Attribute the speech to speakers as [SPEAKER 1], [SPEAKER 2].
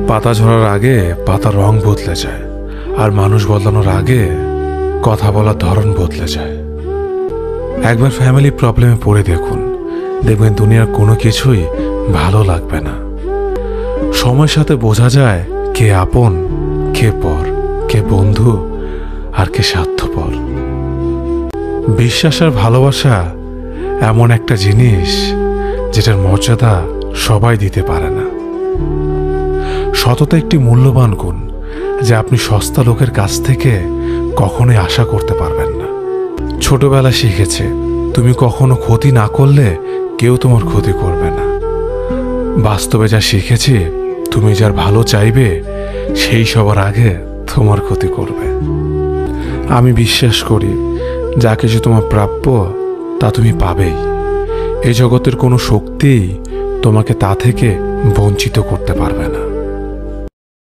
[SPEAKER 1] পাতা ঝরার আগে পাতার রং বদলে যায়, আর মানুষ বদলানোর আগে কথা বলার ধরন বদলে যায়। একবার ফ্যামিলি প্রবলেমে পড়ে দেখুন, দেখবেন দুনিয়ার কোনো কিছুই ভালো লাগবে না। সময়ের সাথে বোঝা যায় কে আপন, কে পর, কে বন্ধু আর কে স্বার্থপর। বিশ্বাস আর ভালোবাসা এমন একটা জিনিস যেটার মর্যাদা সবাই দিতে পারে না। সততা একটি মূল্যবান গুণ যা আপনি সস্তা লোকের কাছ থেকে কখনোই আশা করতে পারবেন না। ছোটবেলা শিখেছে তুমি কখনো ক্ষতি না করলে কেউ তোমার ক্ষতি করবে না। বাস্তবে যা শিখেছি, তুমি যার ভালো চাইবে সেই সবার আগে তোমার ক্ষতি করবে। আমি বিশ্বাস করি যা কিছু তোমার প্রাপ্য তা তুমি পাবেই। এই জগতের কোনো শক্তিই তোমাকে তা থেকে বঞ্চিত করতে পারবে না।